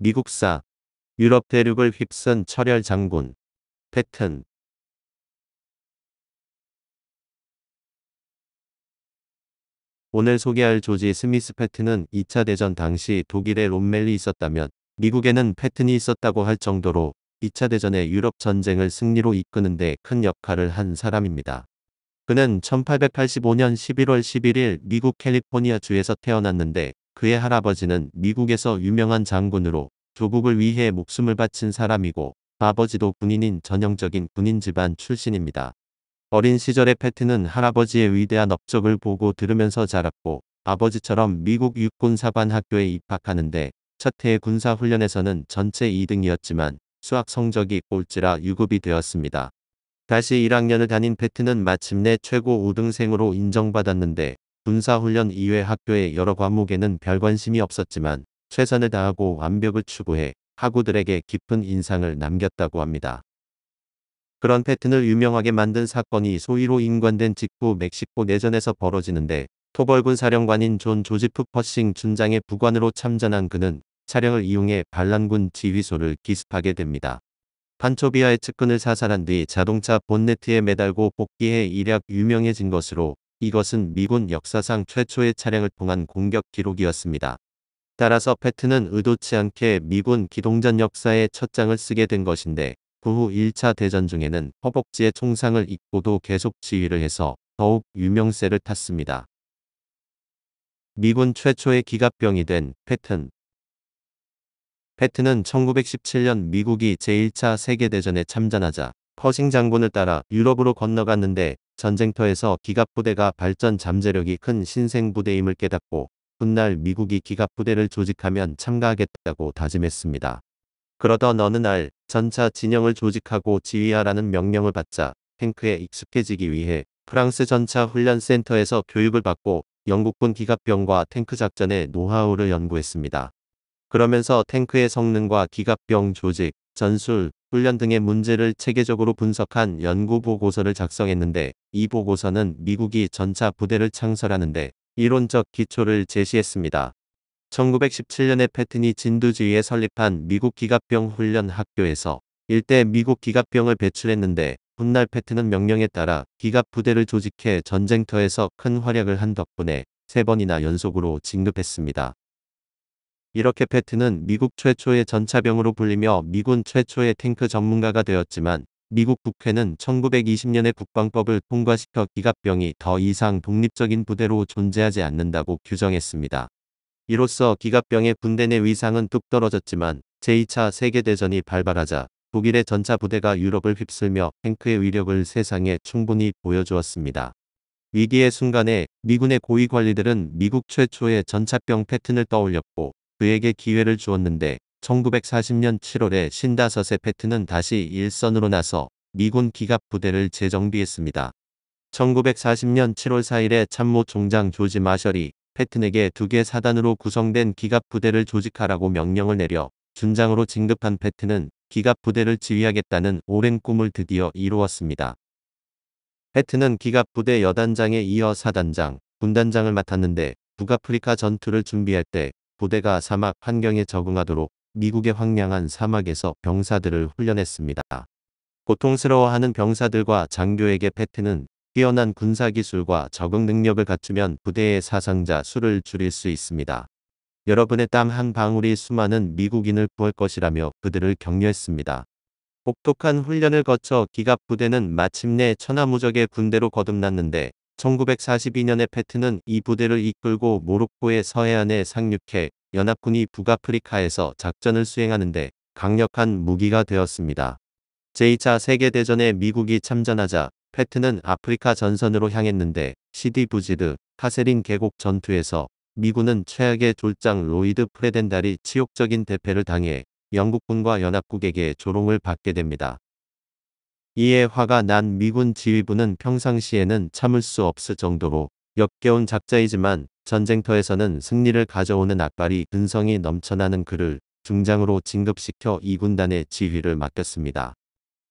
미국사, 유럽 대륙을 휩쓴 철혈 장군, 패튼. 오늘 소개할 조지 스미스 패튼은 2차 대전 당시 독일에 롬멜이 있었다면 미국에는 패튼이 있었다고 할 정도로 2차 대전의 유럽 전쟁을 승리로 이끄는 데 큰 역할을 한 사람입니다. 그는 1885년 11월 11일 미국 캘리포니아 주에서 태어났는데 그의 할아버지는 미국에서 유명한 장군으로 조국을 위해 목숨을 바친 사람이고 아버지도 군인인 전형적인 군인 집안 출신입니다. 어린 시절의 패튼은 할아버지의 위대한 업적을 보고 들으면서 자랐고 아버지처럼 미국 육군사관학교에 입학하는데 첫 해의 군사훈련에서는 전체 2등이었지만 수학 성적이 꼴찌라 유급이 되었습니다. 다시 1학년을 다닌 패튼은 마침내 최고 우등생으로 인정받았는데 군사훈련 이외 학교의 여러 과목에는 별 관심이 없었지만 최선을 다하고 완벽을 추구해 학우들에게 깊은 인상을 남겼다고 합니다. 그런 패튼을 유명하게 만든 사건이 소위로 인관된 직후 멕시코 내전에서 벌어지는데 토벌군 사령관인 존 조지프 퍼싱 준장의 부관으로 참전한 그는 차량을 이용해 반란군 지휘소를 기습하게 됩니다. 판초비아의 측근을 사살한 뒤 자동차 본네트에 매달고 복귀해 이력 유명해진 것으로 이것은 미군 역사상 최초의 차량을 통한 공격 기록이었습니다. 따라서 패튼은 의도치 않게 미군 기동전 역사에 첫 장을 쓰게 된 것인데 그 후 1차 대전 중에는 허벅지에 총상을 입고도 계속 지휘를 해서 더욱 유명세를 탔습니다. 미군 최초의 기갑병이 된 패튼. 패튼은 1917년 미국이 제1차 세계대전에 참전하자 퍼싱 장군을 따라 유럽으로 건너갔는데 전쟁터에서 기갑부대가 발전 잠재력이 큰 신생부대임을 깨닫고 훗날 미국이 기갑부대를 조직하면 참가하겠다고 다짐했습니다. 그러던 어느 날 전차 진영을 조직하고 지휘하라는 명령을 받자 탱크에 익숙해지기 위해 프랑스 전차 훈련센터에서 교육을 받고 영국군 기갑병과 탱크 작전의 노하우를 연구했습니다. 그러면서 탱크의 성능과 기갑병 조직, 전술, 훈련 등의 문제를 체계적으로 분석한 연구 보고서를 작성했는데 이 보고서는 미국이 전차 부대를 창설하는데 이론적 기초를 제시했습니다. 1917년에 패튼이 진두지휘에 설립한 미국 기갑병 훈련 학교에서 일대 미국 기갑병을 배출했는데 훗날 패튼은 명령에 따라 기갑 부대를 조직해 전쟁터에서 큰 활약을 한 덕분에 3번이나 연속으로 진급했습니다. 이렇게 패튼은 미국 최초의 전차병으로 불리며 미군 최초의 탱크 전문가가 되었지만 미국 국회는 1920년에 국방법을 통과시켜 기갑병이 더 이상 독립적인 부대로 존재하지 않는다고 규정했습니다. 이로써 기갑병의 군대 내 위상은 뚝 떨어졌지만 제2차 세계대전이 발발하자 독일의 전차 부대가 유럽을 휩쓸며 탱크의 위력을 세상에 충분히 보여주었습니다. 위기의 순간에 미군의 고위 관리들은 미국 최초의 전차병 패튼을 떠올렸고 그에게 기회를 주었는데 1940년 7월에 55세 패튼은 다시 일선으로 나서 미군 기갑 부대를 재정비했습니다. 1940년 7월 4일에 참모 총장 조지 마셜이 패튼에게 2개 사단으로 구성된 기갑 부대를 조직하라고 명령을 내려 준장으로 진급한 패튼은 기갑 부대를 지휘하겠다는 오랜 꿈을 드디어 이루었습니다. 패튼은 기갑 부대 여단장에 이어 사단장, 군단장을 맡았는데 북아프리카 전투를 준비할 때 부대가 사막 환경에 적응하도록 미국의 황량한 사막에서 병사들을 훈련했습니다. 고통스러워하는 병사들과 장교에게 패튼은 뛰어난 군사기술과 적응 능력을 갖추면 부대의 사상자 수를 줄일 수 있습니다. 여러분의 땀 한 방울이 수많은 미국인을 구할 것이라며 그들을 격려했습니다. 혹독한 훈련을 거쳐 기갑 부대는 마침내 천하무적의 군대로 거듭났는데 1942년에 패튼은 이 부대를 이끌고 모로코의 서해안에 상륙해 연합군이 북아프리카에서 작전을 수행하는데 강력한 무기가 되었습니다. 제2차 세계대전에 미국이 참전하자 패튼은 아프리카 전선으로 향했는데 시디 부지드, 카세린 계곡 전투에서 미군은 최악의 졸장 로이드 프레덴달이 치욕적인 대패를 당해 영국군과 연합국에게 조롱을 받게 됩니다. 이에 화가 난 미군 지휘부는 평상시에는 참을 수 없을 정도로 역겨운 작자이지만 전쟁터에서는 승리를 가져오는 악발이 근성이 넘쳐나는 그를 중장으로 진급시켜 2군단의 지휘를 맡겼습니다.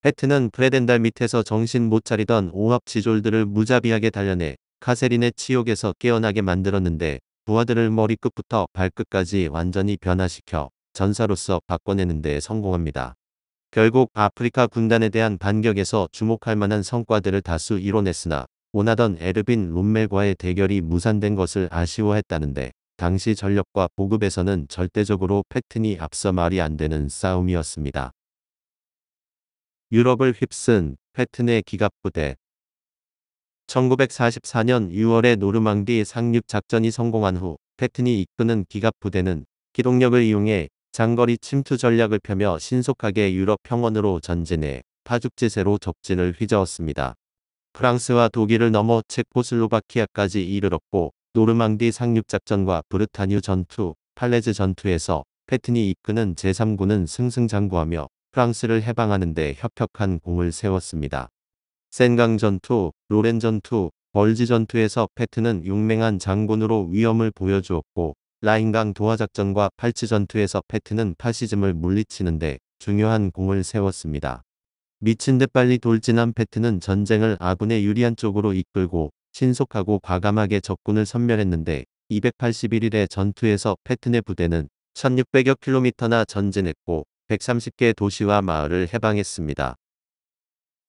패튼은 프레덴달 밑에서 정신 못 차리던 오합지졸들을 무자비하게 단련해 카세린의 치욕에서 깨어나게 만들었는데 부하들을 머리끝부터 발끝까지 완전히 변화시켜 전사로서 바꿔내는 데 성공합니다. 결국 아프리카 군단에 대한 반격에서 주목할 만한 성과들을 다수 이뤄냈으나 원하던 에르빈 롬멜과의 대결이 무산된 것을 아쉬워했다는데 당시 전력과 보급에서는 절대적으로 패튼이 앞서 말이 안 되는 싸움이었습니다. 유럽을 휩쓴 패튼의 기갑부대. 1944년 6월에 노르망디 상륙 작전이 성공한 후 패튼이 이끄는 기갑부대는 기동력을 이용해 장거리 침투 전략을 펴며 신속하게 유럽 평원으로 전진해 파죽지세로 적진을 휘저었습니다. 프랑스와 독일을 넘어 체코슬로바키아까지 이르렀고 노르망디 상륙작전과 브르타뉴 전투, 팔레즈 전투에서 패튼이 이끄는 제3군은 승승장구하며 프랑스를 해방하는 데 협력한 공을 세웠습니다. 센강 전투, 로렌 전투, 벌지 전투에서 패튼은 용맹한 장군으로 위엄을 보여주었고 라인강 도하작전과 팔치 전투에서 패튼은 파시즘을 물리치는데 중요한 공을 세웠습니다. 미친 듯 빨리 돌진한 패튼은 전쟁을 아군의 유리한 쪽으로 이끌고 신속하고 과감하게 적군을 섬멸했는데 281일의 전투에서 패튼의 부대는 1600여 킬로미터나 전진했고 130개 도시와 마을을 해방했습니다.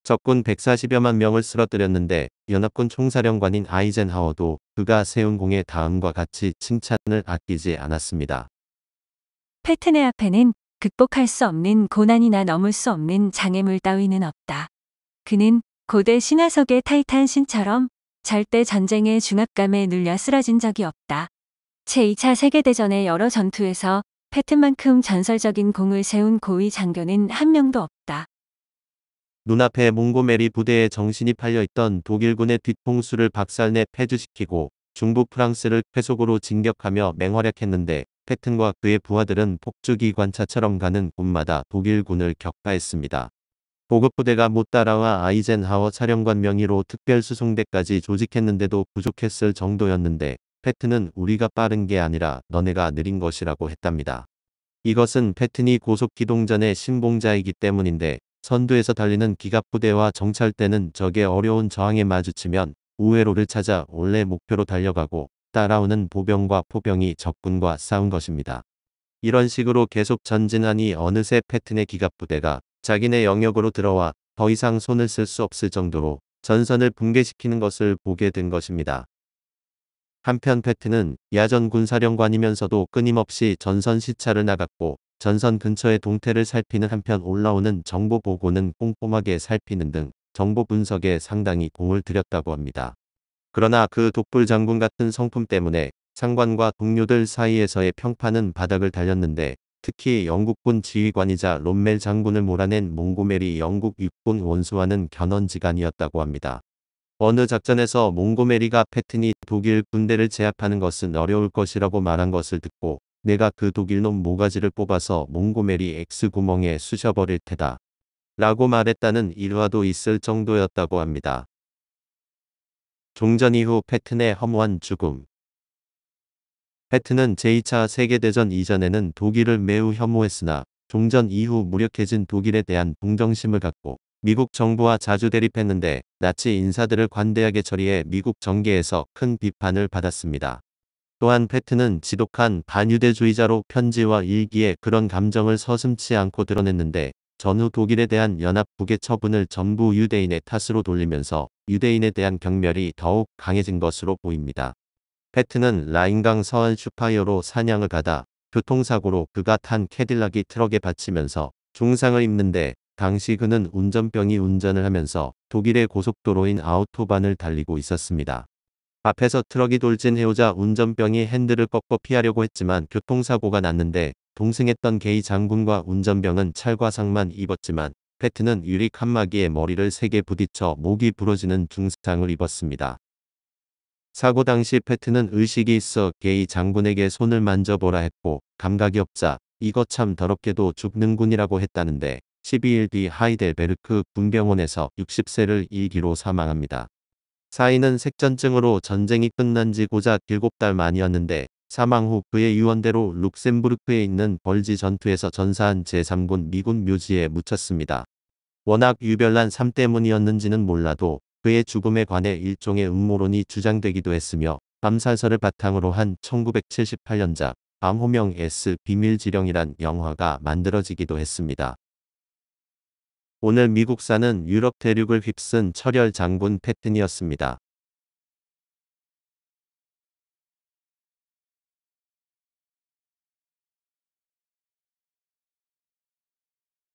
적군 140여만 명을 쓰러뜨렸는데 연합군 총사령관인 아이젠하워도 그가 세운 공에 다음과 같이 칭찬을 아끼지 않았습니다. 패튼의 앞에는 극복할 수 없는 고난이나 넘을 수 없는 장애물 따위는 없다. 그는 고대 신화속의 타이탄 신처럼 절대 전쟁의 중압감에 눌려 쓰러진 적이 없다. 제2차 세계대전의 여러 전투에서 패튼만큼 전설적인 공을 세운 고위 장교는 한 명도 없다. 눈앞에 몽고메리 부대에 정신이 팔려있던 독일군의 뒤통수를 박살내 폐주시키고 중부 프랑스를 회속으로 진격하며 맹활약했는데 패튼과 그의 부하들은 폭주기관차처럼 가는 곳마다 독일군을 격파했습니다. 보급부대가 못 따라와 아이젠하워 사령관 명의로 특별수송대까지 조직했는데도 부족했을 정도였는데 패튼은 우리가 빠른 게 아니라 너네가 느린 것이라고 했답니다. 이것은 패튼이 고속기동전의 신봉자이기 때문인데 선두에서 달리는 기갑부대와 정찰대는 적의 어려운 저항에 마주치면 우회로를 찾아 원래 목표로 달려가고 따라오는 보병과 포병이 적군과 싸운 것입니다. 이런 식으로 계속 전진하니 어느새 패튼의 기갑부대가 자기네 영역으로 들어와 더 이상 손을 쓸 수 없을 정도로 전선을 붕괴시키는 것을 보게 된 것입니다. 한편 패튼은 야전 군사령관이면서도 끊임없이 전선 시찰을 나갔고 전선 근처의 동태를 살피는 한편 올라오는 정보 보고는 꼼꼼하게 살피는 등 정보 분석에 상당히 공을 들였다고 합니다. 그러나 그 독불 장군 같은 성품 때문에 상관과 동료들 사이에서의 평판은 바닥을 달렸는데 특히 영국군 지휘관이자 롬멜 장군을 몰아낸 몽고메리 영국 육군 원수와는 견원지간이었다고 합니다. 어느 작전에서 몽고메리가 패튼이 독일 군대를 제압하는 것은 어려울 것이라고 말한 것을 듣고 내가 그 독일놈 모가지를 뽑아서 몽고메리 X구멍에 쑤셔버릴 테다 라고 말했다는 일화도 있을 정도였다고 합니다. 종전 이후 패튼의 허무한 죽음. 패튼은 제2차 세계대전 이전에는 독일을 매우 혐오했으나 종전 이후 무력해진 독일에 대한 동정심을 갖고 미국 정부와 자주 대립했는데 나치 인사들을 관대하게 처리해 미국 정계에서 큰 비판을 받았습니다. 또한 패튼은 지독한 반유대주의자로 편지와 일기에 그런 감정을 서슴지 않고 드러냈는데 전후 독일에 대한 연합국의 처분을 전부 유대인의 탓으로 돌리면서 유대인에 대한 경멸이 더욱 강해진 것으로 보입니다. 패튼은 라인강 서안 슈파이어로 사냥을 가다 교통사고로 그가 탄 캐딜락이 트럭에 받치면서 중상을 입는데 당시 그는 운전병이 운전을 하면서 독일의 고속도로인 아우토반을 달리고 있었습니다. 앞에서 트럭이 돌진해오자 운전병이 핸들을 꺾어 피하려고 했지만 교통사고가 났는데 동승했던 게이 장군과 운전병은 찰과상만 입었지만 패튼은 유리 칸막이에 머리를 세게 부딪혀 목이 부러지는 중상을 입었습니다. 사고 당시 패튼은 의식이 있어 게이 장군에게 손을 만져보라 했고 감각이 없자 이거 참 더럽게도 죽는군이라고 했다는데 12일 뒤 하이델베르크 군병원에서 60세를 일기로 사망합니다. 사인은 색전증으로 전쟁이 끝난 지 고작 7달 만이었는데 사망 후 그의 유언대로 룩셈부르크에 있는 벌지 전투에서 전사한 제3군 미군 묘지에 묻혔습니다. 워낙 유별난 삶 때문이었는지는 몰라도 그의 죽음에 관해 일종의 음모론이 주장되기도 했으며 밤살설을 바탕으로 한 1978년작 방호명 S 비밀지령이란 영화가 만들어지기도 했습니다. 오늘 미국사는 유럽 대륙을 휩쓴 철혈 장군 패튼이었습니다.